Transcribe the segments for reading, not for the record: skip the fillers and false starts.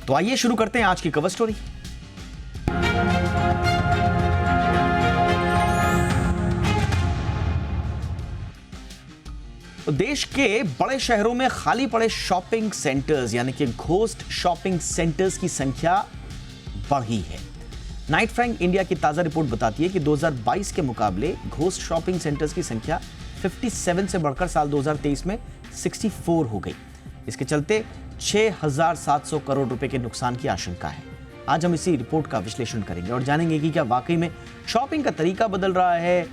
तो आइए शुरू करते हैं आज की कवर स्टोरी। तो देश के बड़े शहरों में खाली पड़े शॉपिंग सेंटर्स यानी कि घोस्ट शॉपिंग सेंटर्स की संख्या बढ़ी है। नाइट फ्रैंक इंडिया की ताजा रिपोर्ट बताती है कि 2022 के मुकाबले घोस्ट शॉपिंग सेंटर्स की संख्या 57 से बढ़कर साल 2023 में 64 हो गई। इसके चलते 6,700 करोड़ रुपए के नुकसान की आशंका है। आज हम इसी रिपोर्ट का विश्लेषण करेंगे और जानेंगे कि क्या वाकई में शॉपिंग का तरीका बदल रहा है,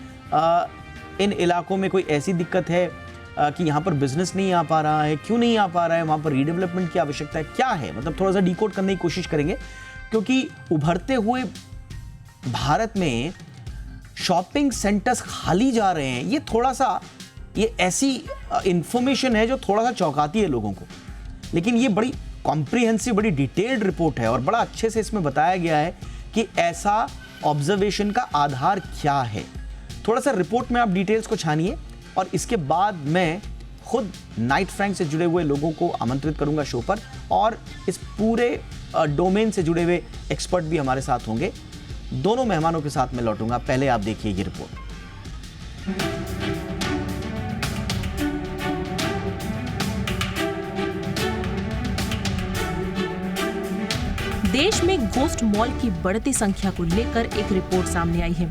इन इलाकों में कोई ऐसी दिक्कत है कि यहाँ पर बिजनेस नहीं आ पा रहा है, क्यों नहीं आ पा रहा है, वहाँ पर रीडेवलपमेंट की आवश्यकता है, क्या है, मतलब थोड़ा सा डिकोड करने की कोशिश करेंगे। क्योंकि उभरते हुए भारत में शॉपिंग सेंटर्स खाली जा रहे हैं, ये ऐसी इंफॉर्मेशन है जो थोड़ा सा चौंकाती है लोगों को। लेकिन ये बड़ी कॉम्प्रिहेंसिव, बड़ी डिटेल्ड रिपोर्ट है और बड़ा अच्छे से इसमें बताया गया है कि ऐसा ऑब्जर्वेशन का आधार क्या है। थोड़ा सा रिपोर्ट में आप डिटेल्स को छानिए और इसके बाद मैं खुद नाइट फ्रैंक से जुड़े हुए लोगों को आमंत्रित करूंगा शो पर, और इस पूरे डोमेन से जुड़े हुए एक्सपर्ट भी हमारे साथ होंगे। दोनों मेहमानों के साथ मैं लौटूंगा। पहले आप देखिए ये रिपोर्ट। देश में घोस्ट मॉल की बढ़ती संख्या को लेकर एक रिपोर्ट सामने आई है।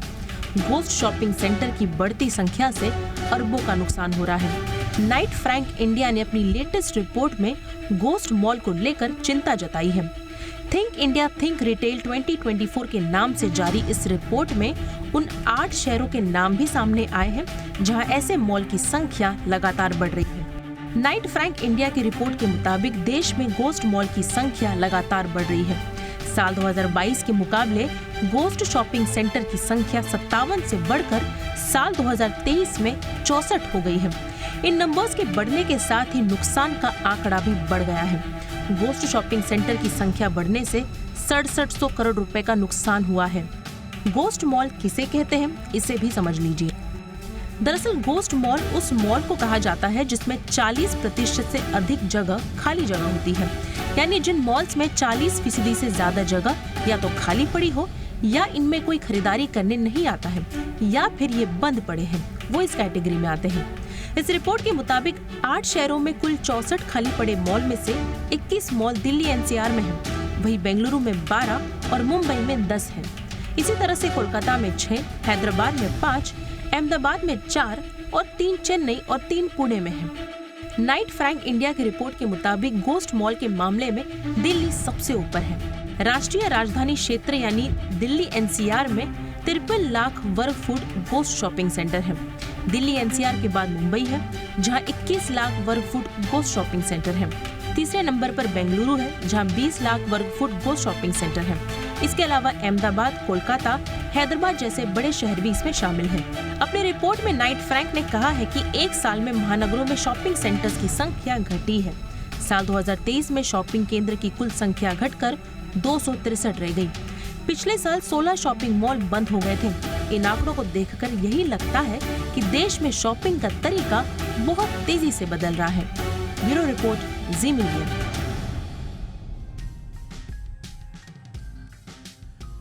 घोस्ट शॉपिंग सेंटर की बढ़ती संख्या से अरबों का नुकसान हो रहा है। नाइट फ्रैंक इंडिया ने अपनी लेटेस्ट रिपोर्ट में घोस्ट मॉल को लेकर चिंता जताई है। थिंक इंडिया थिंक रिटेल 2024 के नाम से जारी इस रिपोर्ट में उन 8 शहरों के नाम भी सामने आए हैं जहां ऐसे मॉल की संख्या लगातार बढ़ रही है। नाइट फ्रैंक इंडिया की रिपोर्ट के मुताबिक देश में घोस्ट मॉल की संख्या लगातार बढ़ रही है। साल 2022 के मुकाबले घोस्ट शॉपिंग सेंटर की संख्या 57 से बढ़कर साल 2023 में 64 हो गई है। इन नंबर्स के बढ़ने के साथ ही नुकसान का आंकड़ा भी बढ़ गया है। घोस्ट शॉपिंग सेंटर की संख्या बढ़ने से 6700 करोड़ रुपए का नुकसान हुआ है। घोस्ट मॉल किसे कहते हैं, इसे भी समझ लीजिए। दरअसल घोस्ट मॉल उस मॉल को कहा जाता है जिसमें 40% से अधिक जगह खाली जगह होती है। यानी जिन मॉल्स में 40% से ज्यादा जगह या तो खाली पड़ी हो या इनमें कोई खरीदारी करने नहीं आता है या फिर ये बंद पड़े हैं, वो इस कैटेगरी में आते हैं। इस रिपोर्ट के मुताबिक 8 शहरों में कुल 64 खाली पड़े मॉल में से 21 मॉल दिल्ली एनसीआर में हैं। वहीं बेंगलुरु में 12 और मुंबई में 10 हैं। इसी तरह से कोलकाता में 6, हैदराबाद में 5, अहमदाबाद में 4 और 3 चेन्नई और 3 पुणे में हैं। नाइट फ्रैंक इंडिया की रिपोर्ट के मुताबिक घोस्ट मॉल के मामले में दिल्ली सबसे ऊपर है। राष्ट्रीय राजधानी क्षेत्र यानी दिल्ली एनसीआर में 53 लाख वर्ग फुट घोस्ट शॉपिंग सेंटर है। दिल्ली एनसीआर के बाद मुंबई है जहां 21 लाख वर्ग फुट घोस्ट शॉपिंग सेंटर है। तीसरे नंबर पर बेंगलुरु है जहां 20 लाख वर्ग फुट घोस्ट शॉपिंग सेंटर है। इसके अलावा अहमदाबाद, कोलकाता, हैदराबाद जैसे बड़े शहर भी इसमें शामिल हैं। अपनी रिपोर्ट में नाइट फ्रैंक ने कहा है कि एक साल में महानगरों में शॉपिंग सेंटर्स की संख्या घटी है। साल 2023 में शॉपिंग केंद्र की कुल संख्या घटकर 263 रह गई। पिछले साल 16 शॉपिंग मॉल बंद हो गए थे। इन आंकड़ों को देखकर यही लगता है कि देश में शॉपिंग का तरीका बहुत तेजी से बदल रहा है। ब्यूरो रिपोर्ट, जी मीडिया।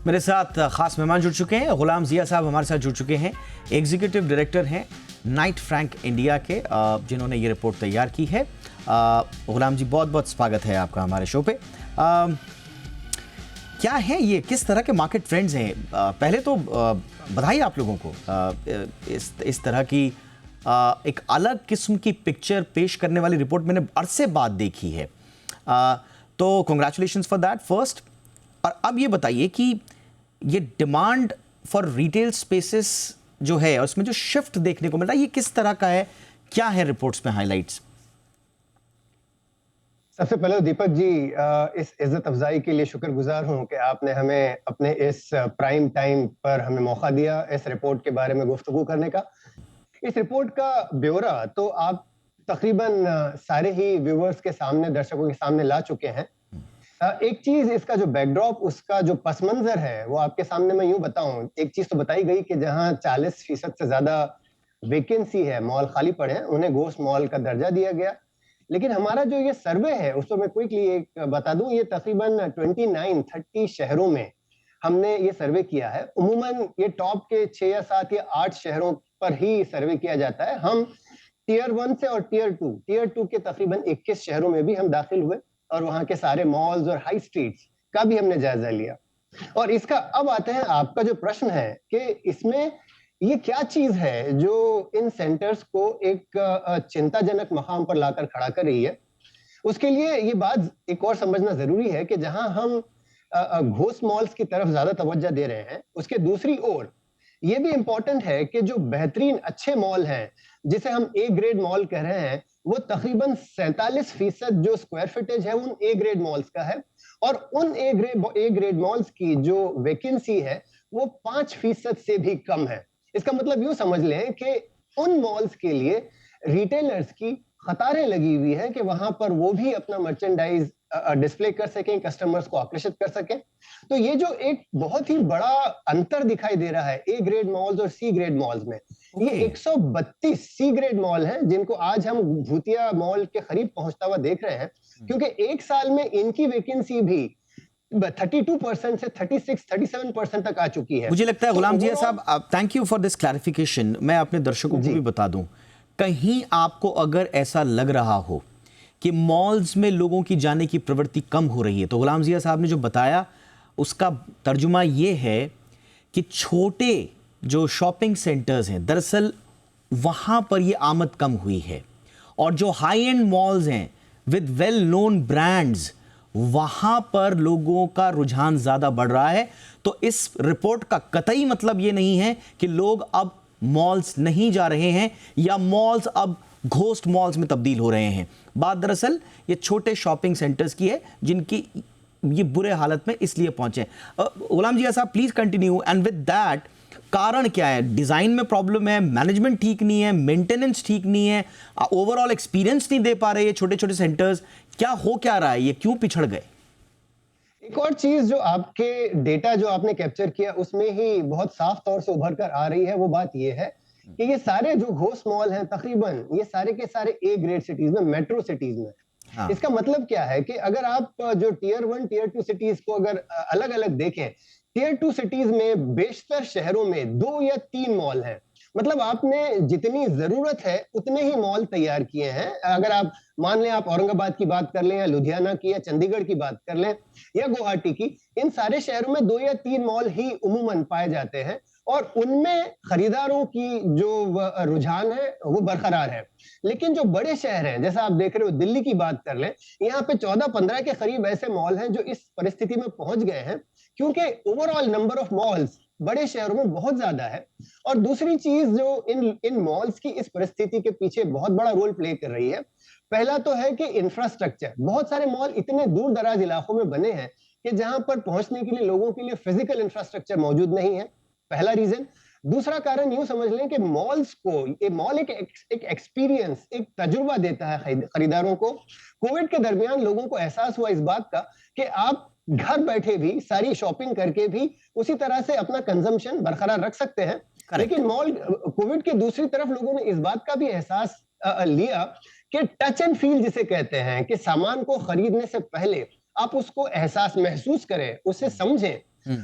मेरे साथ खास मेहमान जुड़ चुके हैं। गुलाम जिया साहब हमारे साथ जुड़ चुके हैं, एग्जीक्यूटिव डायरेक्टर हैं नाइट फ्रैंक इंडिया के, जिन्होंने ये रिपोर्ट तैयार की है। गुलाम जी, बहुत बहुत स्वागत है आपका हमारे शो पे। क्या है ये, किस तरह के मार्केट ट्रेंड्स हैं? पहले तो बधाई आप लोगों को, इस तरह की एक अलग किस्म की पिक्चर पेश करने वाली रिपोर्ट मैंने अरसे बाद देखी है, तो कंग्रेचुलेशंस फॉर दैट फर्स्ट। और अब ये बताइए कि ये डिमांड फॉर रिटेल स्पेसेस जो है और उसमें जो शिफ्ट देखने को मिल रहा है, ये किस तरह का है, क्या है रिपोर्ट्स में हाइलाइट्स? सबसे पहले दीपक जी, इस इज्जत अफजाई के लिए शुक्रगुजार हूं कि आपने हमें अपने इस प्राइम टाइम पर हमें मौका दिया इस रिपोर्ट के बारे में गुफ्तगू करने का। इस रिपोर्ट का ब्यौरा तो आप तकरीबन सारे ही व्यूअर्स के सामने, दर्शकों के सामने ला चुके हैं। एक चीज, इसका जो बैकड्रॉप, उसका जो पस मंजर है, वो आपके सामने मैं यूं बताऊं। एक चीज तो बताई गई कि जहां 40% से ज्यादा वेकेंसी है, मॉल खाली पड़े हैं, उन्हें घोस्ट मॉल का दर्जा दिया गया। लेकिन हमारा जो ये सर्वे है उसको मैं क्विकली एक बता दूं, ये तकरीबन 29-30 शहरों में हमने ये सर्वे किया है। उमूमन ये टॉप के 6 या 7 या 8 शहरों पर ही सर्वे किया जाता है। हम टियर 1 से और टियर 2 के तकरीबन 21 शहरों में भी हम दाखिल हुए और वहां के सारे मॉल्स और हाई स्ट्रीट्स का भी हमने जायजा लिया। और इसका अब आते हैं, आपका जो प्रश्न है कि इसमें ये क्या चीज है जो इन सेंटर्स को एक चिंताजनक मकाम पर लाकर खड़ा कर रही है। उसके लिए ये बात एक और समझना जरूरी है कि जहां हम घोस्ट मॉल्स की तरफ ज्यादा तवज्जो दे रहे हैं, उसके दूसरी ओर ये भी इंपॉर्टेंट है कि जो बेहतरीन अच्छे मॉल हैं, जिसे हम ए ग्रेड मॉल कह रहे हैं, वो तकरीबन 47% जो स्क्वायर फीटेज है उन ए ग्रेड मॉल्स का है। और उन ए ग्रेड मॉल्स की जो वैकेंसी है वो 5% से भी कम है। इसका मतलब यूं समझ लें कि उन मॉल्स के लिए रिटेलर्स की कतारें लगी हुई है कि वहां पर वो भी अपना मर्चेंडाइज डिस्प्ले कर सकें, कस्टमर्स को आकर्षित कर सकें। तो ये जो एक बहुत ही बड़ा अंतर दिखाई दे रहा है ए ग्रेड मॉल्स और सी ग्रेड मॉल्स में, ये 132 सी ग्रेड मॉल हैं जिनको आज हम भूतिया मॉल के करीब पहुंचता हुआ देख रहे हैं, क्योंकि एक साल में इनकी वैकेंसी भी 32% से 36-37% तक आ चुकी है। मुझे लगता है गुलाम जिया साहब, thank you for this clarification. मैं अपने दर्शकों को भी बता दूं, कहीं आपको अगर ऐसा लग रहा हो कि मॉल्स में लोगों की जाने की प्रवृत्ति कम हो रही है, तो गुलाम जिया साहब ने जो बताया उसका तर्जुमा ये है कि छोटे जो शॉपिंग सेंटर्स हैं, दरअसल वहां पर ये आमद कम हुई है, और जो हाई एंड मॉल्स हैं विद वेल नोन ब्रांड्स, वहां पर लोगों का रुझान ज्यादा बढ़ रहा है। तो इस रिपोर्ट का कतई मतलब ये नहीं है कि लोग अब मॉल्स नहीं जा रहे हैं या मॉल्स अब घोस्ट मॉल्स में तब्दील हो रहे हैं। बात दरअसल ये छोटे शॉपिंग सेंटर्स की है जिनकी ये बुरे हालत में इसलिए पहुंचे। गुलाम जिया साहब please continue, and with that कारण क्या है? डिजाइन में प्रॉब्लम है, मैनेजमेंट ठीक नहीं है, मेंटेनेंस ठीक नहीं है, ओवरऑल एक्सपीरियंस नहीं दे पा रहे ये छोटे छोटे सेंटर्स, क्या रहा है, ये क्यों पिछड़ गए? एक और चीज जो आपके डेटा जो आपने कैप्चर किया उसमें ही बहुत साफ तौर से उभर कर आ रही है, वो बात ये है कि ये सारे जो घोस्ट मॉल हैं तकरीबन ये सारे के सारे ए ग्रेड सिटीज में, मेट्रो सिटीज में। हाँ। इसका मतलब क्या है कि अगर आप जो टियर 1 टियर 2 सिटीज को अगर अलग अलग देखें, टियर 2 सिटीज में बेशतर शहरों में 2 या 3 मॉल हैं। मतलब आपने जितनी जरूरत है उतने ही मॉल तैयार किए हैं। अगर आप मान लें, आप औरंगाबाद की बात कर लें या लुधियाना की या चंडीगढ़ की बात कर लें या गुवाहाटी की, इन सारे शहरों में 2 या 3 मॉल ही उमूमन पाए जाते हैं और उनमें खरीदारों की जो रुझान है वो बरकरार है। लेकिन जो बड़े शहर हैं, जैसा आप देख रहे हो दिल्ली की बात कर लें, यहाँ पे 14-15 के करीब ऐसे मॉल हैं जो इस परिस्थिति में पहुंच गए हैं क्योंकि ओवरऑल नंबर ऑफ मॉल्स बड़े शहरों में बहुत ज्यादा है। और दूसरी चीज जो इन मॉल्स की इस परिस्थिति के पीछे बहुत बड़ा रोल प्ले कर रही है, पहला तो है कि इंफ्रास्ट्रक्चर। बहुत सारे मॉल इतने दूर दराज इलाकों में बने हैं कि जहां पर पहुंचने के लिए लोगों के लिए फिजिकल इंफ्रास्ट्रक्चर मौजूद नहीं है, पहला रीजन। दूसरा कारण यूं समझ लें कि मॉल्स को, ये मॉल एक एक्सपीरियंस, एक तजुर्बा देता है खरीदारों को। कोविड के दरमियान लोगों को एहसास हुआ इस बात का कि आप घर बैठे भी सारी शॉपिंग करके भी उसी तरह से अपना कंजम्पशन बरकरार रख सकते हैं। लेकिन मॉल, कोविड के दूसरी तरफ लोगों ने इस बात का भी एहसास लिया कि टच एंड फील जिसे कहते हैं, कि सामान को खरीदने से पहले आप उसको एहसास महसूस करें, उसे समझें।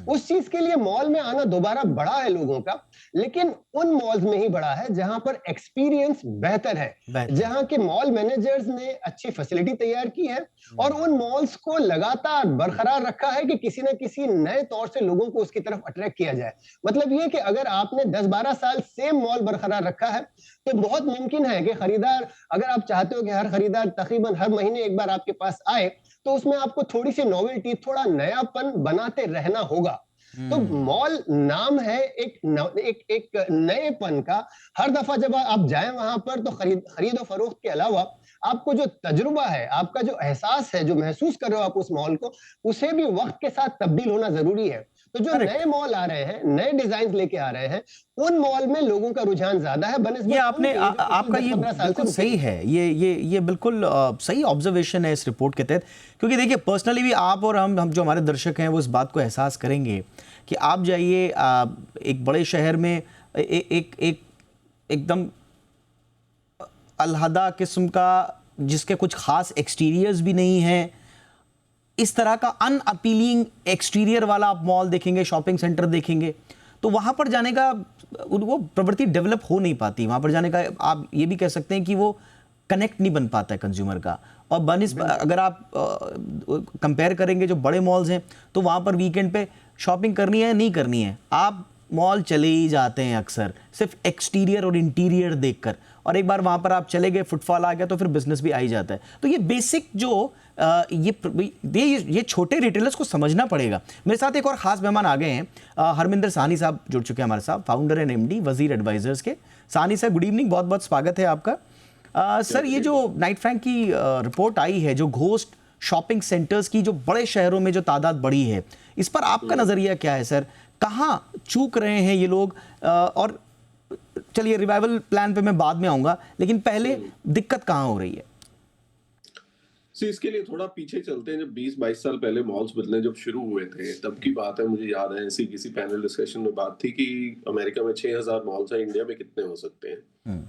उस चीज के लिए मॉल में आना दोबारा बढ़ा है लोगों का, लेकिन उन मॉल्स में ही बढ़ा है जहां पर एक्सपीरियंस बेहतर है, जहां के मॉल मैनेजर्स ने अच्छी फैसिलिटी तैयार की है और उन मॉल्स को लगातार बरकरार रखा है कि किसी न किसी नए तौर से लोगों को उसकी तरफ अट्रैक्ट किया जाए। मतलब ये कि अगर आपने 10-12 साल सेम मॉल बरकरार रखा है तो बहुत मुमकिन है कि खरीदार, अगर आप चाहते हो कि हर खरीदार तकरीबन हर महीने एक बार आपके पास आए, तो उसमें आपको थोड़ी सी नोवेल्टी, थोड़ा नयापन बनाते रहना होगा। तो मॉल नाम है एक नएपन का। हर दफा जब आप जाएं वहां पर तो खरीदो फरोख्त के अलावा आपको जो तजुर्बा है, आपका जो एहसास है, जो महसूस कर रहे हो आप उस मॉल को, उसे भी वक्त के साथ तब्दील होना जरूरी है। तो जो नए मॉल आ रहे हैं, नए डिजाइन लेके आ रहे हैं, उन मॉल में लोगों का रुझान ज्यादा है। ये आपने आपका ये बिल्कुल सही है, ये बिल्कुल सही ऑब्जर्वेशन है इस रिपोर्ट के तहत। क्योंकि देखिए, पर्सनली भी आप और हम जो हमारे दर्शक हैं वो इस बात को एहसास करेंगे कि आप जाइए एक बड़े शहर में, एकदम अलहदा किस्म का जिसके कुछ खास एक्सटीरियर्स भी नहीं हैं, इस तरह का अनअपीलिंग एक्सटीरियर वाला आप मॉल देखेंगे, शॉपिंग सेंटर देखेंगे, तो वहां पर जाने का वो प्रवृत्ति डेवलप हो नहीं पाती। वहां पर जाने का आप ये भी कह सकते हैं कि वो कनेक्ट नहीं बन पाता है कंज्यूमर का। और अगर आप कंपेयर करेंगे जो बड़े मॉल्स हैं, तो वहां पर वीकेंड पे शॉपिंग करनी है नहीं करनी है, आप मॉल चले ही जाते हैं अक्सर सिर्फ एक्सटीरियर और इंटीरियर देखकर, और एक बार वहां पर आप चले गए, फुटफॉल आ गया, तो फिर बिजनेस भी आ ही जाता है। तो ये बेसिक जो ये छोटे रिटेलर्स को समझना पड़ेगा। मेरे साथ एक और खास मेहमान आ गए हैं, हरमिंदर साहनी साहब जुड़ चुके हैं हमारे साथ, फाउंडर एंड एमडी वजीर एडवाइजर्स के। साहनी साहब, गुड इवनिंग, बहुत बहुत स्वागत है आपका। सर, ये जो नाइट फ्रैंक की रिपोर्ट आई है, जो घोस्ट शॉपिंग सेंटर्स की जो बड़े शहरों में जो तादाद बढ़ी है, इस पर आपका नजरिया क्या है सर? कहाँ चूक रहे हैं ये लोग? और चलिए रिवाइवल प्लान पे मैं बाद में आऊंगा, लेकिन पहले दिक्कत कहाँ हो रही है? इसके लिए थोड़ा पीछे चलते हैं। जब 20-22 साल पहले मॉल्स बदलने जब शुरू हुए थे, तब की बात है, मुझे याद है ऐसी किसी पैनल डिस्कशन में बात थी कि अमेरिका में 6000 मॉल्स हैं, इंडिया में कितने हो सकते हैं।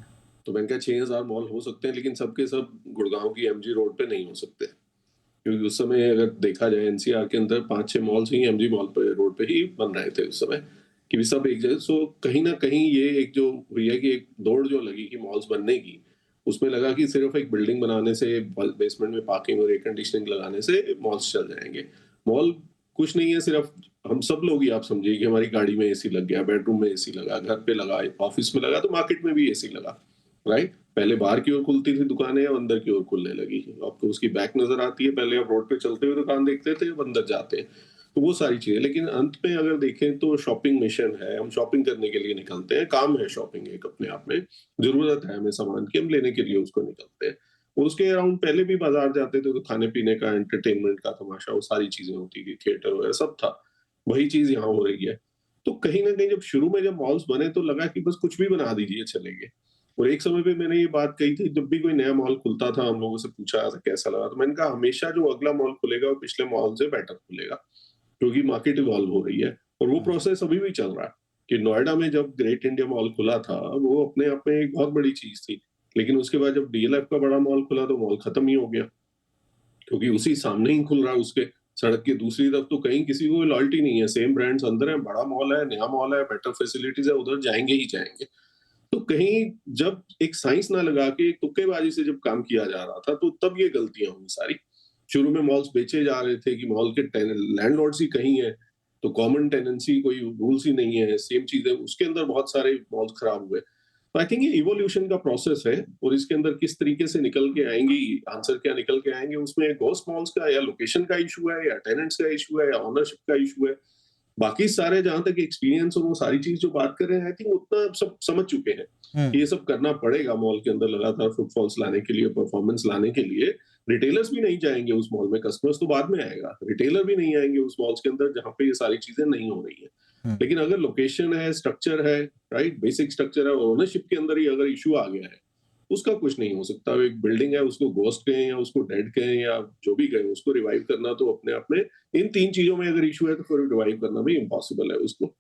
तो मैंने कहा 6000 मॉल हो सकते हैं, लेकिन सबके सब गुड़गांव की एमजी रोड पे नहीं हो सकते, क्योंकि उस समय अगर देखा जाए एनसीआर के अंदर 5-6 मॉल्स ही एमजी मॉल पे रोड पे ही बन रहे थे उस समय, कि सब एक जगह। सो कहीं ना कहीं ये एक जो हुई है कि एक दौड़ जो लगी कि मॉल्स बनने की, उसमें लगा कि सिर्फ एक बिल्डिंग बनाने से, बेसमेंट में पार्किंग और एयर कंडीशनिंग लगाने से मॉल्स चल जाएंगे। मॉल कुछ नहीं है, सिर्फ हम सब लोग ही आप समझिए कि हमारी गाड़ी में एसी लग गया, बेडरूम में एसी लगा, घर पे लगा, ऑफिस में लगा, तो मार्केट में भी एसी लगा, राइट। पहले बाहर की ओर खुलती थी दुकानें, अब अंदर की ओर खुलने लगी। आपको उसकी बैक नजर आती है, पहले आप रोड पे चलते हुए दुकान देखते थे, अब अंदर जाते हैं, तो वो सारी चीजें। लेकिन अंत में अगर देखें तो शॉपिंग मिशन है, हम शॉपिंग करने के लिए निकलते हैं, काम है शॉपिंग एक अपने आप में, जरूरत है हमें सामान की, हम लेने के लिए उसको निकलते हैं। और उसके अराउंड पहले भी बाजार जाते थे तो खाने पीने का, एंटरटेनमेंट का तमाशा, वो सारी चीजें होती थी, थिएटर वगैरह सब था। वही चीज यहाँ हो रही है। तो कहीं ना कहीं जब शुरू में जब मॉल्स बने तो लगा कि बस कुछ भी बना दीजिए, चलेंगे। और एक समय पे मैंने ये बात कही थी, जब भी कोई नया मॉल खुलता था, हम लोगों से पूछा कैसा लगा, तो मैंने कहा हमेशा जो अगला मॉल खुलेगा वो पिछले मॉल से बेटर खुलेगा, क्योंकि मार्केट इवॉल्व हो रही है। और वो प्रोसेस अभी भी चल रहा है कि नोएडा में जब ग्रेट इंडिया मॉल खुला था, वो अपने आप में एक बहुत बड़ी चीज थी, लेकिन उसके बाद जब डीएलएफ का बड़ा मॉल खुला तो मॉल खत्म ही हो गया, क्योंकि उसी सामने ही खुल रहा है, उसके सड़क की दूसरी तरफ तो कहीं किसी को लॉयल्टी नहीं है, सेम ब्रांड्स अंदर है, बड़ा मॉल है, नया मॉल है, बेटर फैसिलिटीज है, उधर जाएंगे ही जाएंगे। तो कहीं जब एक साइंस ना लगा के तुक्केबाजी से जब काम किया जा रहा था, तो तब ये गलतियां हुई सारी। शुरू में मॉल्स बेचे जा रहे थे कि मॉल के लैंडलॉर्ड्स ही कहीं है, तो कॉमन टेनेंसी कोई रूल्स ही नहीं है, सेम चीजें, उसके अंदर बहुत सारे मॉल्स खराब हुए। तो आई थिंक ये इवोल्यूशन का प्रोसेस है, और इसके अंदर किस तरीके से निकल के आएंगी, आंसर क्या निकल के आएंगे, उसमें घोस्ट मॉल्स का या लोकेशन का इशू है, या टेनेंट्स का इशू है, या ओनरशिप का इशू है। बाकी सारे जहां तक एक्सपीरियंस और वो सारी चीज जो बात कर रहे हैं, आई थिंक उतना सब समझ चुके हैं कि ये सब करना पड़ेगा मॉल के अंदर लगातार फुटफॉल्स लाने के लिए, परफॉर्मेंस लाने के लिए। रिटेलर्स भी नहीं जाएंगे उस मॉल में, कस्टमर्स तो बाद में आएगा, रिटेलर भी नहीं आएंगे उस मॉल्स के अंदर जहां पे ये सारी चीजें नहीं हो रही है। लेकिन अगर लोकेशन है, स्ट्रक्चर है, राइट, बेसिक स्ट्रक्चर है, ओनरशिप के अंदर ही अगर इशू आ गया है, उसका कुछ नहीं हो सकता। एक बिल्डिंग है, उसको घोस्ट कहें या उसको डेड कहें या जो भी कहें, उसको रिवाइव करना तो अपने आप में, इन 3 चीजों में अगर इशू है तो फिर रिवाइव करना भी इम्पॉसिबल है उसको।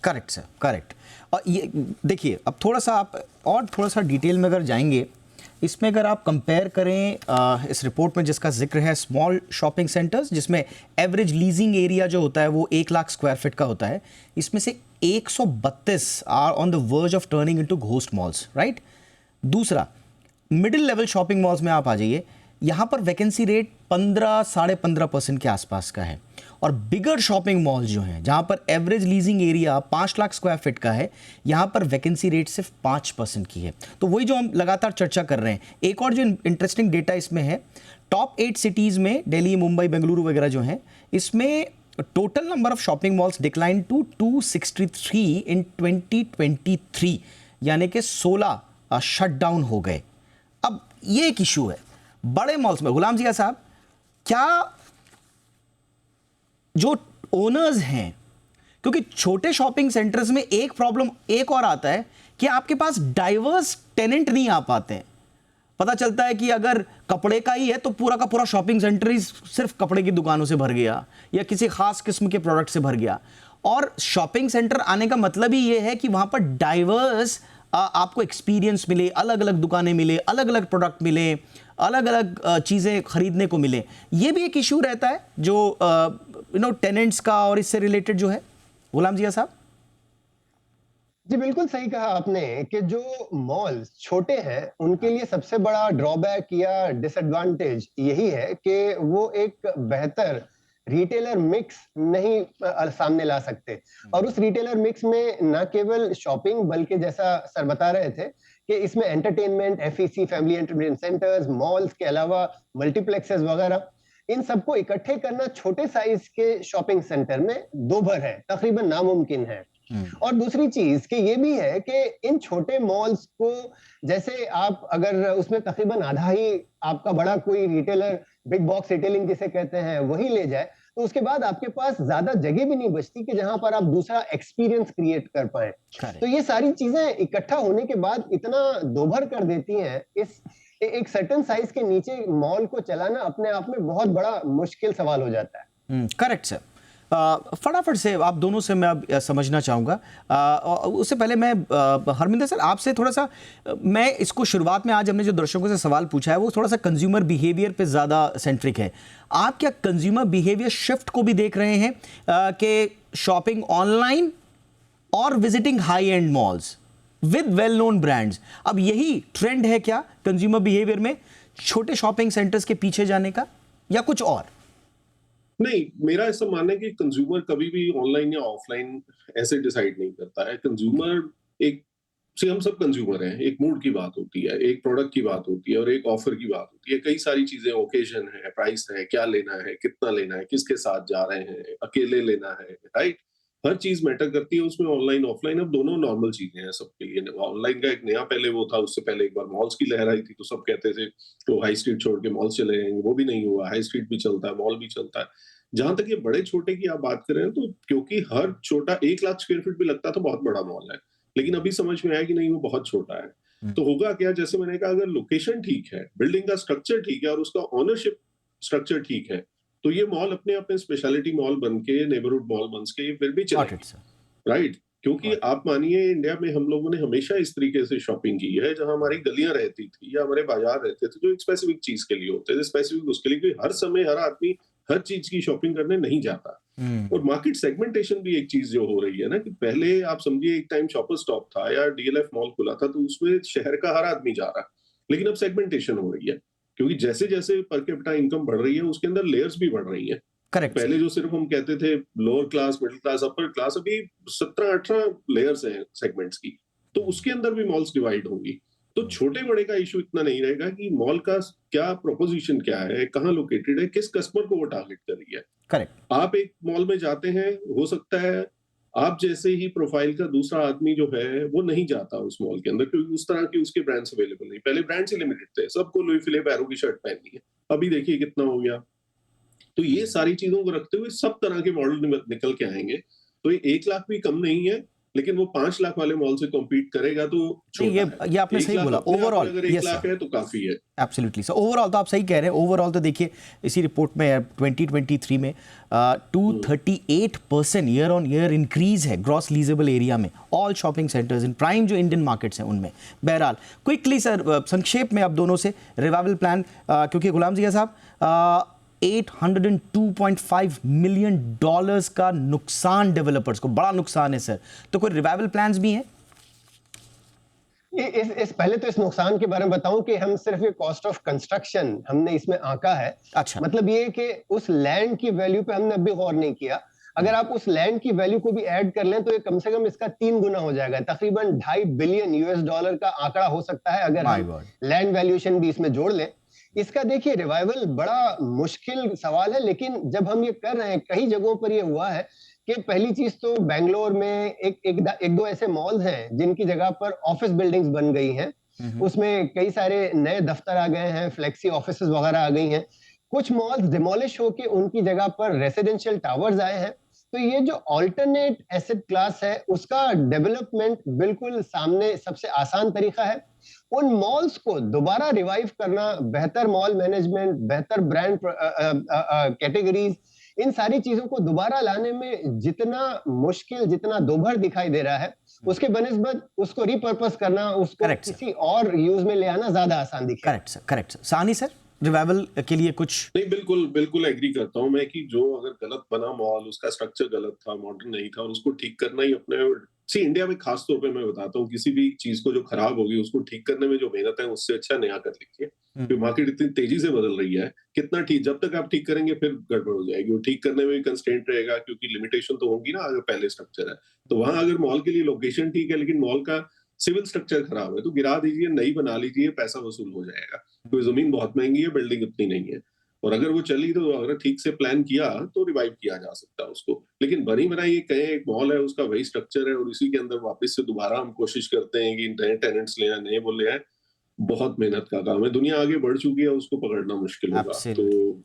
Correct sir, correct. और ये देखिए, अब थोड़ा सा आप और थोड़ा सा डिटेल में अगर जाएंगे, इसमें अगर आप कंपेयर करें इस रिपोर्ट में जिसका जिक्र है स्मॉल शॉपिंग सेंटर्स, जिसमें एवरेज लीजिंग एरिया जो होता है वो 1 लाख स्क्वायर फीट का होता है, इसमें से 132 are on the verge of turning into ghost malls, right. दूसरा, मिडिल लेवल शॉपिंग मॉल्स में आप आ जाइए, यहाँ पर वैकेंसी रेट 15-15.5% के आसपास का है। और बिगर शॉपिंग मॉल्स जो हैं, जहाँ पर average leasing area 5 lakh square feet का है, यहाँ पर वैकेंसी रेट सिर्फ 5% की है। तो वही जो हम लगातार चर्चा कर रहे हैं। एक और जो इंटरेस्टिंग डेटा इसमें है, टॉप 8 सिटीज़ में, दिल्ली, मुंबई, बेंगलुरु वगैरह जो हैं, इसमें total number of shopping malls decline to 263 in 2023, यानी कि 16 शट डाउन हो गए। अब ये एक इशू है बड़े मॉल्स में। गुलाम जिया साहब, क्या जो ओनर्स हैं, क्योंकि छोटे शॉपिंग सेंटर्स में एक प्रॉब्लम एक और आता है कि आपके पास डाइवर्स टेनेंट नहीं आ पाते हैं। पता चलता है कि अगर कपड़े का ही है तो पूरा का पूरा शॉपिंग सेंटर ही सिर्फ कपड़े की दुकानों से भर गया या किसी खास किस्म के प्रोडक्ट से भर गया। और शॉपिंग सेंटर आने का मतलब ही ये है कि वहां पर डाइवर्स आपको एक्सपीरियंस मिले, अलग अलग दुकानें मिले, अलग अलग प्रोडक्ट मिले, अलग अलग चीज़ें खरीदने को मिले, ये भी एक इशू रहता है जो टेनेंट्स का और इससे रिलेटेड जो है। गुलाम जिया साहब। जी बिल्कुल सही कहा आपने कि जो मॉल्स छोटे हैं उनके लिए सबसे बड़ा ड्रॉबैक या डिसएडवांटेज यही है कि वो एक बेहतर रिटेलर मिक्स नहीं सामने ला सकते। और उस रिटेलर मिक्स में न केवल शॉपिंग बल्कि जैसा सर बता रहे थे कि इसमें entertainment, FEC, family entertainment centres, malls के अलावा मल्टीप्लेक्सेस वगैरह, इन सबको इकट्ठे करना छोटे साइज के शॉपिंग सेंटर में दोभर है, तकरीबन नामुमकिन है। और दूसरी चीज कि ये भी है कि इन छोटे मॉल्स को जैसे आप अगर उसमें तकरीबन आधा ही आपका बड़ा कोई रिटेलर, बिग बॉक्स रिटेलिंग जिसे कहते हैं, वही ले जाए, तो उसके बाद आपके पास ज्यादा जगह भी नहीं बचती कि जहां पर आप दूसरा एक्सपीरियंस क्रिएट कर पाए। तो ये सारी चीजें इकट्ठा होने के बाद इतना दोभर कर देती हैं, इस एक सर्टेन साइज के नीचे मॉल को चलाना अपने आप में बहुत बड़ा मुश्किल सवाल हो जाता है। Correct sir. फटाफट से आप दोनों से मैं अब समझना चाहूँगा, उससे पहले मैं हरमिंदर सर आपसे थोड़ा सा, मैं इसको शुरुआत में आज हमने जो दर्शकों से सवाल पूछा है वो थोड़ा सा कंज्यूमर बिहेवियर पे ज़्यादा सेंट्रिक है। आप क्या कंज्यूमर बिहेवियर शिफ्ट को भी देख रहे हैं कि शॉपिंग ऑनलाइन और visiting high and malls with well known brands, अब यही ट्रेंड है क्या कंज्यूमर बिहेवियर में, छोटे शॉपिंग सेंटर्स के पीछे जाने का, या कुछ और? नहीं, मेरा ऐसा मानना है कि कंज्यूमर कभी भी ऑनलाइन या ऑफलाइन ऐसे डिसाइड नहीं करता है। कंज्यूमर एक से हम सब कंज्यूमर हैं, एक मूड की बात होती है, एक प्रोडक्ट की बात होती है और एक ऑफर की बात होती है। कई सारी चीजें, ओकेजन है, प्राइस है, क्या लेना है, कितना लेना है, किसके साथ जा रहे हैं, अकेले लेना है, राइट? हर चीज मैटर करती है उसमें, ऑनलाइन ऑफलाइन अब दोनों नॉर्मल चीजें हैं सबके लिए। ऑनलाइन का एक नया पहले वो था, उससे पहले एक बार मॉल्स की लहर आई थी तो सब कहते थे तो हाई स्ट्रीट छोड़ के मॉल्स चले जाएंगे, वो भी नहीं हुआ। हाई स्ट्रीट भी चलता है, मॉल भी चलता है। जहां तक ये बड़े छोटे की आप बात कर रहे हैं, तो क्योंकि हर छोटा 1 लाख स्क्वायर फीट भी लगता था बहुत बड़ा मॉल है, लेकिन अभी समझ में आया कि नहीं, वो बहुत छोटा है। तो होगा क्या, जैसे मैंने कहा, अगर लोकेशन ठीक है, बिल्डिंग का स्ट्रक्चर ठीक है और उसका ओनरशिप स्ट्रक्चर ठीक है, तो ये मॉल अपने अपने स्पेशलिटी मॉल बन के, नेबरहुड मॉल बन के फिर भी चलेगी, राइट? क्योंकि आप मानिए इंडिया में हम लोगों ने हमेशा इस तरीके से शॉपिंग की है, जहां हमारी गलियां रहती थी या हमारे बाजार रहते थे जो एक स्पेसिफिक चीज के लिए होते थे, स्पेसिफिक उसके लिए, हर समय हर आदमी हर चीज की शॉपिंग करने नहीं जाता। और मार्केट सेगमेंटेशन भी एक चीज जो हो रही है ना, कि पहले आप समझिए एक टाइम शॉपर स्टॉप था या डीएलएफ मॉल खुला था तो उसमें शहर का हर आदमी जा रहा है, लेकिन अब सेगमेंटेशन हो रही है क्योंकि जैसे जैसे पर कैपिटा इनकम बढ़ रही है उसके अंदर लेयर्स भी बढ़ रही है। करेक्ट। पहले जो सिर्फ हम कहते थे lower class, middle class, upper class, अभी 17-18 लेयर्स हैं सेगमेंट्स की, तो उसके अंदर भी मॉल्स डिवाइड होंगी। तो छोटे बड़े का इशू इतना नहीं रहेगा कि मॉल का क्या प्रोपोजिशन क्या है, कहाँ लोकेटेड है, किस कस्टमर को वो टारगेट कर रही है। करेक्ट। आप एक मॉल में जाते हैं, हो सकता है आप जैसे ही प्रोफाइल का दूसरा आदमी जो है वो नहीं जाता उस मॉल के अंदर, क्योंकि उस तरह के उसके ब्रांड्स अवेलेबल नहीं। पहले ब्रांड्स ही लिमिटेड थे, सबको लुई फिलिप एरो की शर्ट पहननी है, अभी देखिए कितना हो गया। तो ये सारी चीजों को रखते हुए सब तरह के मॉडल निकल के आएंगे। तो ये 1 लाख भी कम नहीं है, लेकिन वो 5 लाख वाले मॉल से कॉम्पीट करेगा तो ये आपने सही बोला। ओवरऑल अगर 1 लाख है तो काफी है। एब्सोल्युटली सर, ओवरऑल तो आप सही कह रहे हैं। ओवरऑल तो देखिए इसी रिपोर्ट में 2023 में 238% ईयर ऑन ईयर इंक्रीज है ग्रॉस लीजेबल एरिया में, ऑल शॉपिंग सेंटर्स इन प्राइम जो इंडियन मार्केट्स हैं उनमें। बहरहाल क्विकली सर, संक्षेप में आप दोनों से रिवाइवल प्लान, क्योंकि गुलाम जिया साहब $802.5 मिलियन का नुकसान डेवलपर्स को, बड़ा नुकसान है सर, तो कोई रिवाइवल प्लान्स भी हैं? इस पहले तो इस नुकसान के बारे में बताऊं कि हम सिर्फ ये कॉस्ट ऑफ कंस्ट्रक्शन हमने इसमें आंका है। अच्छा। मतलब ये कि उस लैंड की वैल्यू पे हमने अभी गौर नहीं किया। अगर आप उस लैंड की वैल्यू को भी ऐड कर लें तो ये कम से कम इसका 3 गुना हो जाएगा, तकरीबन $2.5 बिलियन का आंकड़ा हो सकता है अगर हम लैंड वैल्यूएशन भी इसमें जोड़ लें। इसका देखिए रिवाइवल बड़ा मुश्किल सवाल है, लेकिन जब हम ये कर रहे हैं, कई जगहों पर ये हुआ है कि पहली चीज तो बेंगलोर में एक दो ऐसे मॉल्स हैं जिनकी जगह पर ऑफिस बिल्डिंग्स बन गई हैं, उसमें कई सारे नए दफ्तर आ गए हैं, फ्लेक्सी ऑफिसेज वगैरह आ गई हैं। कुछ मॉल्स डिमोलिश होके उनकी जगह पर रेसिडेंशियल टावर्स आए हैं। तो ये जो ऑल्टरनेट एसेट क्लास है उसका डेवलपमेंट बिल्कुल सामने सबसे आसान तरीका है। उन मॉल्स को दोबारा रिवाइव करना, बेहतर मॉल मैनेजमेंट, बेहतर ब्रांड कैटेगरीज, इन सारी चीजों को दोबारा लाने में जितना मुश्किल, जितना दोभर दिखाई दे रहा है, उसके बनिस्बत उसको रिपर्पस करना, उसको Correct, sir. किसी और यूज में ले आना ज्यादा आसान दिखे। Correct sir, correct sir. सानी सर, रिवाइवल के लिए कुछ? नहीं, बिल्कुल बिल्कुल एग्री करता हूं मैं कि जो अगर गलत बना मॉल, उसका स्ट्रक्चर गलत था, मॉडर्न नहीं था, और उसको ठीक करना ही अपने इंडिया में खास तौर पे मैं बताता हूँ, किसी भी चीज को जो खराब होगी उसको ठीक करने में जो मेहनत है उससे अच्छा नया कर लीजिए, क्योंकि मार्केट इतनी तेजी से बदल रही है, कितना ठीक, जब तक आप ठीक करेंगे फिर गड़बड़ हो जाएगी, और ठीक करने में भी कंस्ट्रेंट रहेगा, क्योंकि लिमिटेशन तो होगी ना अगर पहले स्ट्रक्चर है। तो वहां अगर मॉल के लिए लोकेशन ठीक है लेकिन मॉल का सिविल स्ट्रक्चर खराब है तो गिरा दीजिए, नई बना लीजिए, पैसा वसूल हो जाएगा, क्योंकि जमीन बहुत महंगी है, बिल्डिंग उतनी नहीं है, और अगर वो चली तो अगर ठीक से प्लान किया तो रिवाइव किया जा सकता है उसको। लेकिन बनी बनाई कहें एक मॉल है, उसका वही स्ट्रक्चर है, और इसी के अंदर वापस से दोबारा हम कोशिश करते हैं कि नए टेनेंट्स ले आए, नए बोले आए, बहुत मेहनत का काम है, दुनिया आगे बढ़ चुकी है, उसको पकड़ना मुश्किल होगा। तो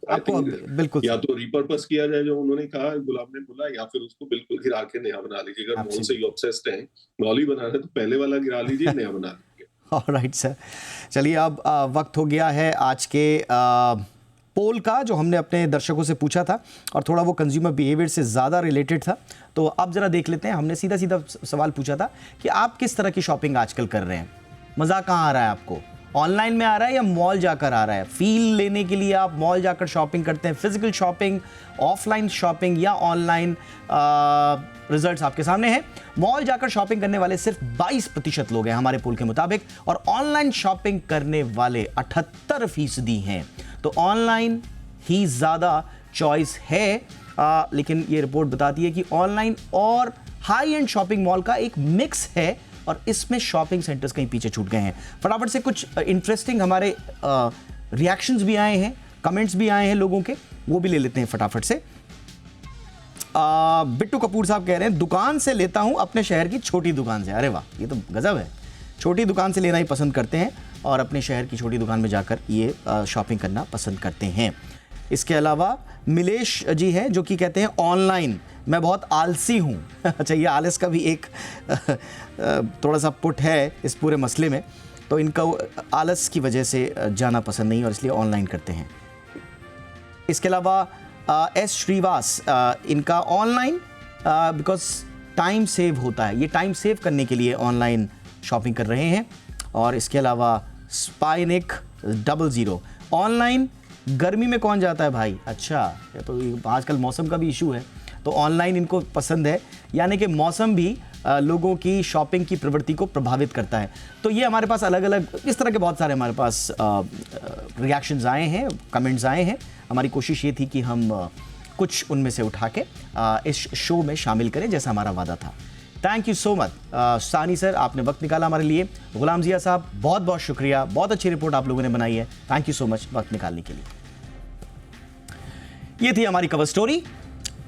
आई आपको थिंक बिल्कुल या तो रिपर्पस किया जाए जो उन्होंने कहा, गुलाब ने बोला, या फिर उसको बिल्कुल गिरा के नया बना लीजिए। अगर मॉल से ही ऑब्सेस्ड हैं, मॉल ही बनाना है तो पहले वाला गिरा लीजिए, नया बना लीजिए। ऑलराइट सर, चलिए अब वक्त हो गया है आज के पोल का, जो हमने अपने दर्शकों से पूछा था और थोड़ा वो कंज्यूमर बिहेवियर से ज़्यादा रिलेटेड था। तो अब ज़रा देख लेते हैं, हमने सीधा सीधा सवाल पूछा था कि आप किस तरह की शॉपिंग आजकल कर रहे हैं, मज़ा कहाँ आ रहा है आपको, ऑनलाइन में आ रहा है या मॉल जाकर आ रहा है, फील लेने के लिए आप मॉल जाकर शॉपिंग करते हैं, फिजिकल शॉपिंग, ऑफलाइन शॉपिंग या ऑनलाइन। रिजल्ट्स आपके सामने हैं। मॉल जाकर शॉपिंग करने वाले सिर्फ 22% लोग हैं हमारे पोल के मुताबिक, और ऑनलाइन शॉपिंग करने वाले 78% हैं। तो ऑनलाइन ही ज़्यादा चॉइस है, लेकिन ये रिपोर्ट बताती है कि ऑनलाइन और हाई एंड शॉपिंग मॉल का एक मिक्स है, और इसमें शॉपिंग सेंटर्स कहीं पीछे छूट गए हैं। फटाफट से कुछ इंटरेस्टिंग हमारे रिएक्शंस भी आए हैं, कमेंट्स भी आए हैं लोगों के, वो भी ले लेते हैं फटाफट से। बिट्टू कपूर साहब कह रहे हैं, दुकान से लेता हूं, अपने शहर की छोटी दुकान से। अरे वाह, ये तो गजब है, छोटी दुकान से लेना ही पसंद करते हैं और अपने शहर की छोटी दुकान में जाकर ये शॉपिंग करना पसंद करते हैं। इसके अलावा मिलेश जी हैं जो कि कहते हैं ऑनलाइन, मैं बहुत आलसी हूँ। अच्छा, ये आलस का भी एक थोड़ा सा पुट है इस पूरे मसले में, तो इनका आलस की वजह से जाना पसंद नहीं और इसलिए ऑनलाइन करते हैं। इसके अलावा एस श्रीवास, इनका ऑनलाइन बिकॉज टाइम सेव होता है, ये टाइम सेव करने के लिए ऑनलाइन शॉपिंग कर रहे हैं। और इसके अलावा स्पाइनिक 00, ऑनलाइन गर्मी में कौन जाता है भाई। अच्छा, ये तो आजकल मौसम का भी इशू है, तो ऑनलाइन इनको पसंद है, यानी कि मौसम भी लोगों की शॉपिंग की प्रवृत्ति को प्रभावित करता है। तो ये हमारे पास अलग अलग इस तरह के बहुत सारे हमारे पास रिएक्शंस आए हैं, कमेंट्स आए हैं। हमारी कोशिश ये थी कि हम कुछ उनमें से उठा के इस शो में शामिल करें जैसा हमारा वादा था। थैंक यू सो मच सानी सर, आपने वक्त निकाला हमारे लिए। गुलाम जिया साहब, बहुत बहुत शुक्रिया, बहुत अच्छी रिपोर्ट आप लोगों ने बनाई है, थैंक यू सो मच वक्त निकालने के लिए। ये थी हमारी कवर स्टोरी।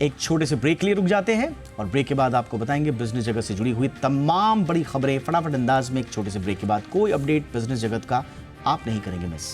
एक छोटे से ब्रेक के लिए रुक जाते हैं और ब्रेक के बाद आपको बताएंगे बिजनेस जगत से जुड़ी हुई तमाम बड़ी खबरें फटाफट अंदाज में। एक छोटे से ब्रेक के बाद कोई अपडेट बिजनेस जगत का आप नहीं करेंगे मिस।